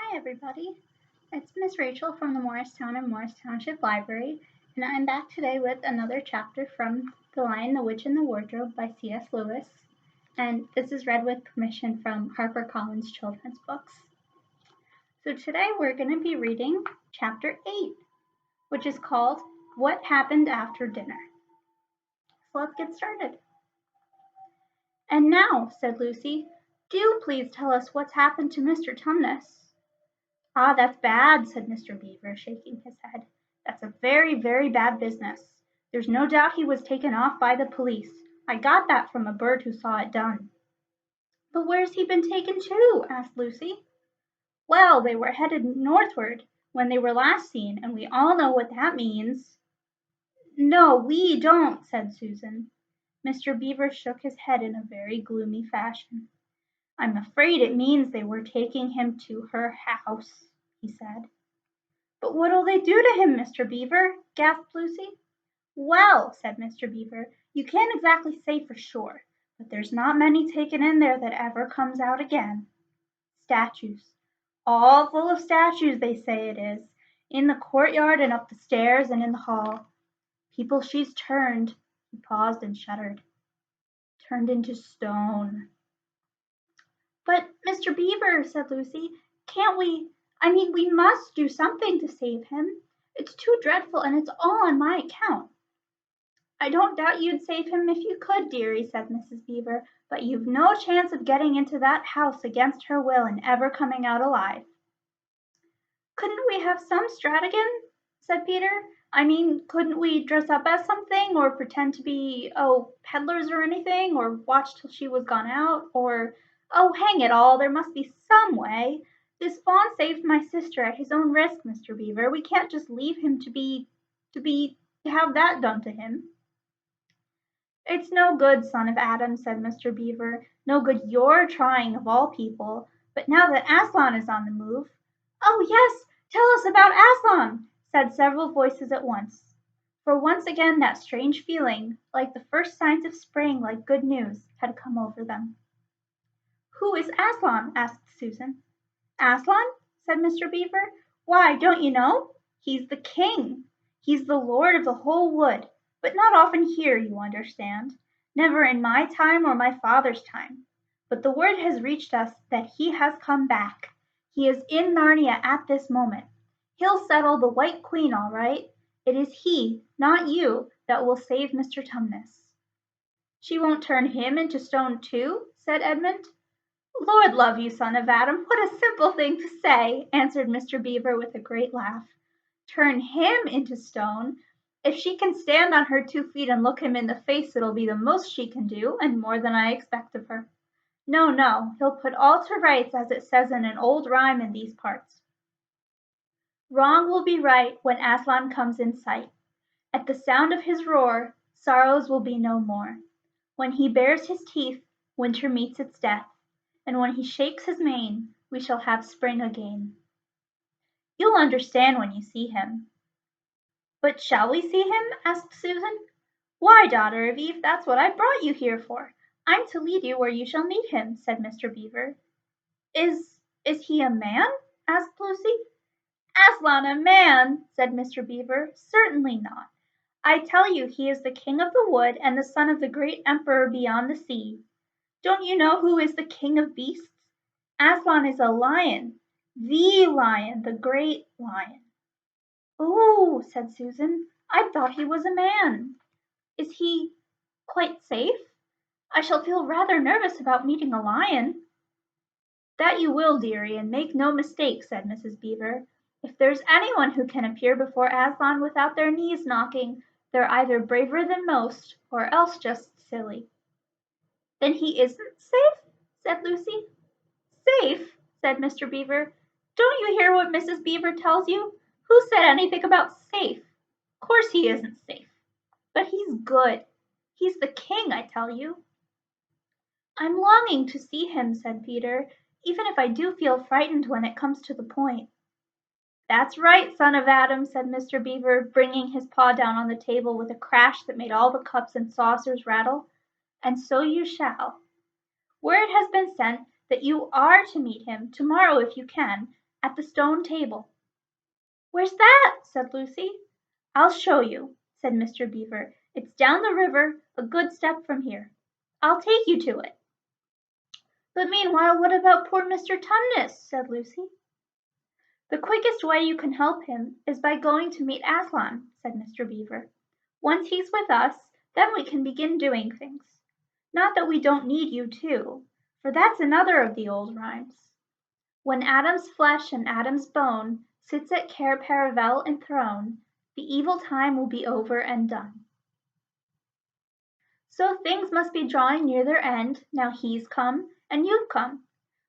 Hi everybody, it's Miss Rachel from the Morristown and Morris Township Library, and I'm back today with another chapter from The Lion, the Witch, and the Wardrobe by C.S. Lewis, and this is read with permission from HarperCollins Children's Books. So today we're going to be reading Chapter 8, which is called What Happened After Dinner. So let's get started. And now, said Lucy, do please tell us what's happened to Mr. Tumnus. Ah, that's bad, said Mr. Beaver, shaking his head. That's a very, very bad business. There's no doubt he was taken off by the police. I got that from a bird who saw it done. But where's he been taken to? Asked Lucy. Well, they were headed northward when they were last seen, and we all know what that means. No, we don't, said Susan. Mr. Beaver shook his head in a very gloomy fashion. I'm afraid it means they were taking him to her house, he said. But what'll they do to him, Mr. Beaver? Gasped Lucy. Well, said Mr. Beaver, you can't exactly say for sure, but there's not many taken in there that ever comes out again. Statues. All full of statues, they say it is, in the courtyard and up the stairs and in the hall. People she's turned, he paused and shuddered, turned into stone. But, Mr. Beaver, said Lucy, can't we, we must do something to save him. It's too dreadful, and it's all on my account. I don't doubt you'd save him if you could, dearie, said Mrs. Beaver, but you've no chance of getting into that house against her will and ever coming out alive. Couldn't we have some stratagen? Said Peter. Couldn't we dress up as something, or pretend to be, peddlers or anything, or watch till she was gone out, or, hang it all, there must be some way. This fawn saved my sister at his own risk, Mr. Beaver. We can't just leave him to have that done to him. It's no good, son of Adam, said Mr. Beaver. No good your trying of all people. But now that Aslan is on the move. Oh, yes, tell us about Aslan, said several voices at once. For once again that strange feeling, like the first signs of spring, like good news, had come over them. Who is Aslan? asked Susan. Aslan? said Mr. Beaver. Why, don't you know? He's the king. He's the lord of the whole wood, but not often here, you understand. Never in my time or my father's time. But the word has reached us that he has come back. He is in Narnia at this moment. He'll settle the White Queen all right. It is he, not you, that will save Mr. Tumnus. She won't turn him into stone too? Said Edmund. Lord love you, son of Adam, what a simple thing to say, answered Mr. Beaver with a great laugh. Turn him into stone? If she can stand on her 2 feet and look him in the face, it'll be the most she can do, and more than I expect of her. No, no, he'll put all to rights, as it says in an old rhyme in these parts. Wrong will be right when Aslan comes in sight. At the sound of his roar, sorrows will be no more. When he bares his teeth, winter meets its death, and when he shakes his mane, we shall have spring again. You'll understand when you see him. But shall we see him? asked Susan. Why, daughter of Eve, that's what I brought you here for. I'm to lead you where you shall meet him, said Mr. Beaver. Is he a man? asked Lucy. Aslan a man, said Mr. Beaver. Certainly not. I tell you he is the king of the wood and the son of the great emperor beyond the sea. Don't you know who is the king of beasts? Aslan is a lion, the great lion. Oh, said Susan, I thought he was a man. Is he quite safe? I shall feel rather nervous about meeting a lion. That you will, dearie, and make no mistake, said Mrs. Beaver. If there's anyone who can appear before Aslan without their knees knocking, they're either braver than most, or else just silly. Then he isn't safe? said Lucy. Safe? said Mr. Beaver. Don't you hear what Mrs. Beaver tells you? Who said anything about safe? Of course he isn't safe. But he's good. He's the king, I tell you. I'm longing to see him, said Peter, even if I do feel frightened when it comes to the point. That's right, son of Adam, said Mr. Beaver, bringing his paw down on the table with a crash that made all the cups and saucers rattle. And so you shall. Word has been sent that you are to meet him tomorrow if you can, at the stone table." "Where's that?" said Lucy. "I'll show you," said Mr. Beaver. "It's down the river, a good step from here. I'll take you to it." "But meanwhile, what about poor Mr. Tumnus?" said Lucy. "The quickest way you can help him is by going to meet Aslan," said Mr. Beaver. "Once he's with us, then we can begin doing things. Not that we don't need you too, for that's another of the old rhymes. When Adam's flesh and Adam's bone sits at Cair Paravel enthroned, the evil time will be over and done. So things must be drawing near their end, now he's come, and you've come.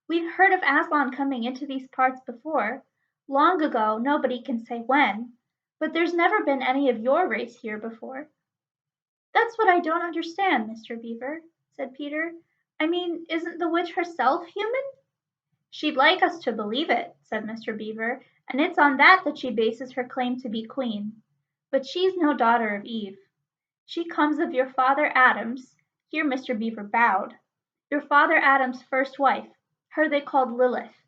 We've heard of Aslan coming into these parts before, long ago, nobody can say when, but there's never been any of your race here before." "That's what I don't understand, Mr. Beaver," said Peter. "I mean, isn't the witch herself human?" "She'd like us to believe it," said Mr. Beaver, "and it's on that she bases her claim to be queen. But she's no daughter of Eve. She comes of your father Adam's," here Mr. Beaver bowed, "your father Adam's first wife, her they called Lilith,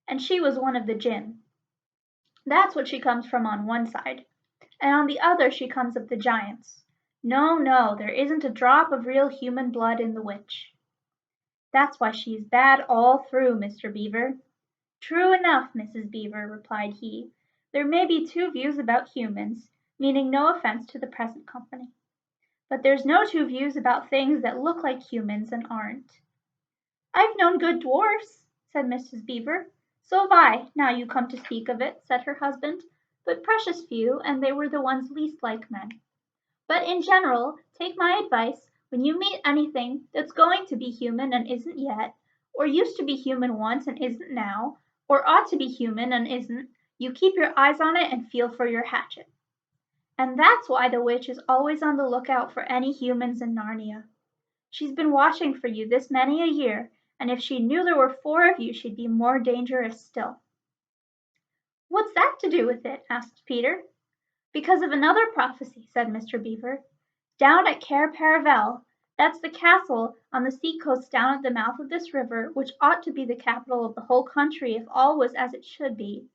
and she was one of the Jinn. That's what she comes from on one side, and on the other she comes of the giants. No, no, there isn't a drop of real human blood in the witch. That's why she's bad all through, Mr. Beaver." "True enough, Mrs. Beaver," replied he. "There may be two views about humans, meaning no offense to the present company. But there's no two views about things that look like humans and aren't." "I've known good dwarfs," said Mrs. Beaver. "So have I, now you come to speak of it," said her husband, "but precious few, and they were the ones least like men. But in general, take my advice, when you meet anything that's going to be human and isn't yet, or used to be human once and isn't now, or ought to be human and isn't, you keep your eyes on it and feel for your hatchet. And that's why the witch is always on the lookout for any humans in Narnia. She's been watching for you this many a year, and if she knew there were 4 of you she'd be more dangerous still." "What's that to do with it?" asked Peter. "Because of another prophecy," said Mr. Beaver. "Down at Cair Paravel, that's the castle on the sea-coast down at the mouth of this river, which ought to be the capital of the whole country if all was as it should be.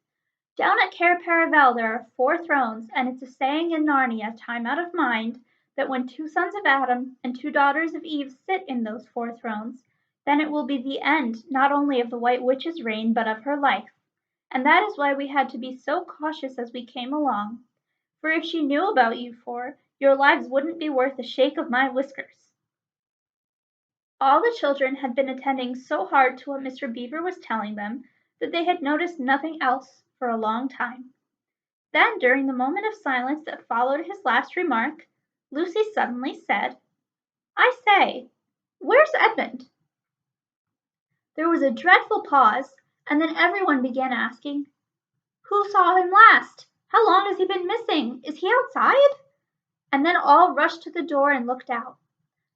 Down at Cair Paravel there are 4 thrones, and it's a saying in Narnia, time out of mind, that when 2 sons of Adam and 2 daughters of Eve sit in those 4 thrones, then it will be the end not only of the White Witch's reign but of her life. And that is why we had to be so cautious as we came along. For if she knew about you 4, your lives wouldn't be worth a shake of my whiskers." All the children had been attending so hard to what Mr. Beaver was telling them that they had noticed nothing else for a long time. Then, during the moment of silence that followed his last remark, Lucy suddenly said, "I say, where's Edmund?" There was a dreadful pause, and then everyone began asking, "Who saw him last? How long has he been missing? Is he outside?" And then all rushed to the door and looked out.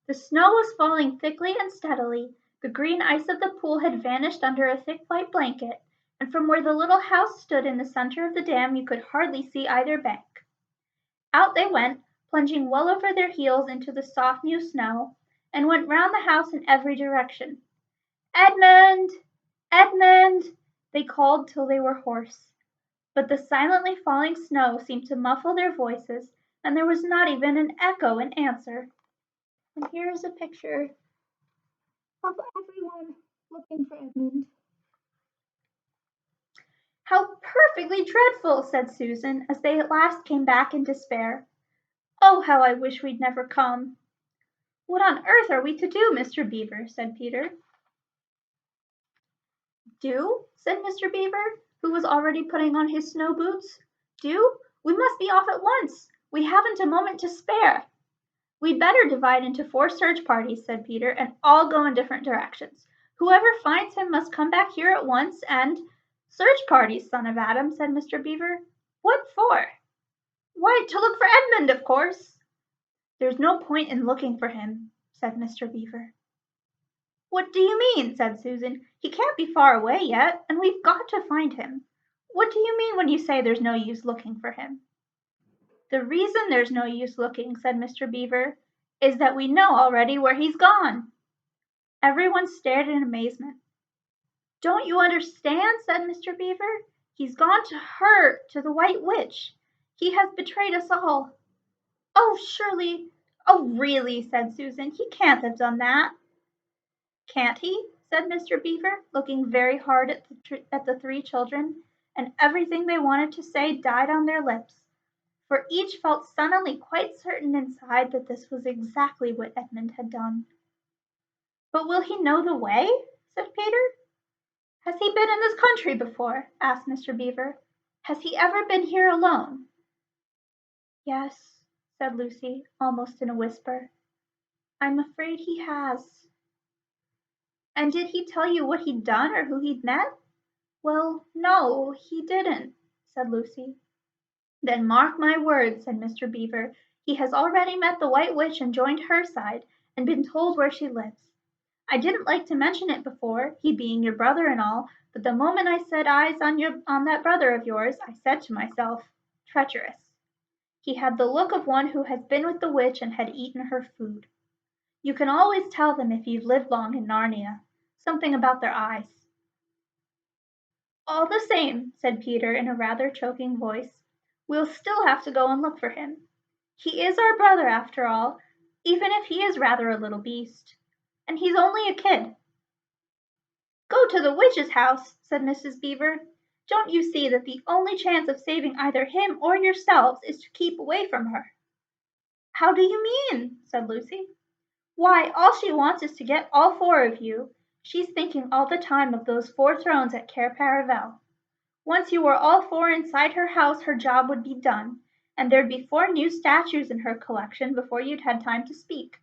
The snow was falling thickly and steadily, the green ice of the pool had vanished under a thick white blanket, and from where the little house stood in the center of the dam you could hardly see either bank. Out they went, plunging well over their heels into the soft new snow, and went round the house in every direction. "Edmund! Edmund!" they called till they were hoarse. But the silently falling snow seemed to muffle their voices, and there was not even an echo in answer. And here is a picture of everyone looking for Edmund. "How perfectly dreadful!" said Susan, as they at last came back in despair. "Oh, how I wish we'd never come!" "What on earth are we to do, Mr. Beaver?" said Peter. "Do?" said Mr. Beaver, who was already putting on his snow boots. "Do? We must be off at once. We haven't a moment to spare." "We'd better divide into 4 search parties," said Peter, "and all go in different directions. Whoever finds him must come back here at once and—" "Search parties, son of Adam," said Mr. Beaver. "What for?" "Why, to look for Edmund, of course." "There's no point in looking for him," said Mr. Beaver. "What do you mean?" said Susan. "He can't be far away yet, and we've got to find him. What do you mean when you say there's no use looking for him?" "The reason there's no use looking," said Mr. Beaver, "is that we know already where he's gone." Everyone stared in amazement. "Don't you understand?" said Mr. Beaver. He's gone to her, to the White Witch. He has betrayed us all. Oh, surely. Oh, really, said Susan. He can't have done that. Can't he? Said Mr. Beaver, looking very hard at the three children, and everything they wanted to say died on their lips, for each felt suddenly quite certain inside that this was exactly what Edmund had done. But will he know the way? Said Peter. Has he been in this country before? Asked Mr. Beaver. Has he ever been here alone? Yes, said Lucy, almost in a whisper. I'm afraid he has. And did he tell you what he'd done or who he'd met? Well, no, he didn't, said Lucy. Then mark my words, said Mr. Beaver. He has already met the White Witch and joined her side, and been told where she lives. I didn't like to mention it before, he being your brother and all, but the moment I set eyes on that brother of yours, I said to myself, treacherous. He had the look of one who has been with the witch and had eaten her food. You can always tell them if you've lived long in Narnia. Something about their eyes. All the same, said Peter in a rather choking voice, we'll still have to go and look for him. He is our brother after all, even if he is rather a little beast. And he's only a kid. Go to the witch's house, said Mrs. Beaver. Don't you see that the only chance of saving either him or yourselves is to keep away from her? How do you mean? Said Lucy. Why, all she wants is to get all four of you. She's thinking all the time of those 4 thrones at Cair Paravel. Once you were all 4 inside her house, her job would be done, and there'd be 4 new statues in her collection before you'd had time to speak.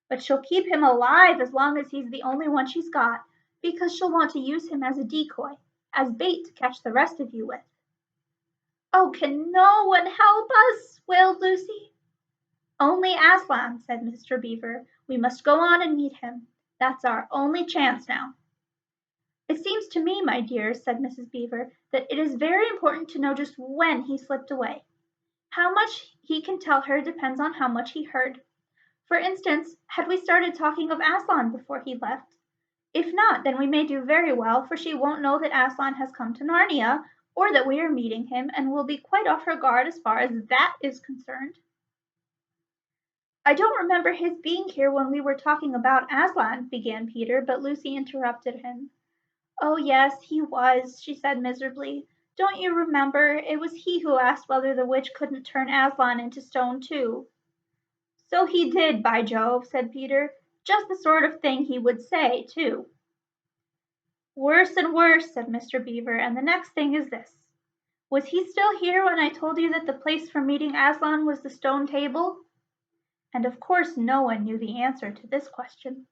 But she'll keep him alive as long as he's the only one she's got, because she'll want to use him as a decoy, as bait to catch the rest of you with. Oh, can no one help us? Wailed Lucy. Only Aslan, said Mr. Beaver. We must go on and meet him. That's our only chance now. It seems to me, my dears, said Mrs. Beaver, that it is very important to know just when he slipped away. How much he can tell her depends on how much he heard. For instance, had we started talking of Aslan before he left? If not, then we may do very well, for she won't know that Aslan has come to Narnia, or that we are meeting him, and will be quite off her guard as far as that is concerned. I don't remember his being here when we were talking about Aslan, began Peter, but Lucy interrupted him. Oh, yes, he was, she said miserably. Don't you remember? It was he who asked whether the witch couldn't turn Aslan into stone, too. So he did, by Jove, said Peter. Just the sort of thing he would say, too. Worse and worse, said Mr. Beaver, and the next thing is this. Was he still here when I told you that the place for meeting Aslan was the stone table? And of course no one knew the answer to this question.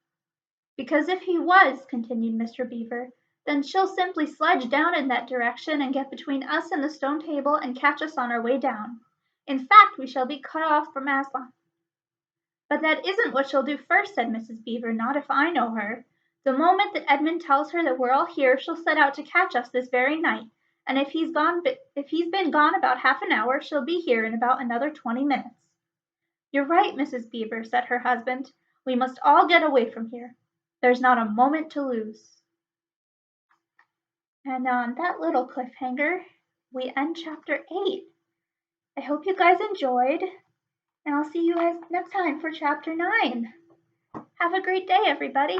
Because if he was, continued Mr. Beaver, then she'll simply sledge down in that direction and get between us and the stone table and catch us on our way down. In fact, we shall be cut off from Aslan. But that isn't what she'll do first, said Mrs. Beaver, not if I know her. The moment that Edmund tells her that we're all here, she'll set out to catch us this very night, and if he's been gone about half an hour, she'll be here in about another 20 minutes. You're right, Mrs. Beaver, said her husband. We must all get away from here. There's not a moment to lose. And on that little cliffhanger, we end chapter 8. I hope you guys enjoyed, and I'll see you guys next time for chapter 9. Have a great day, everybody.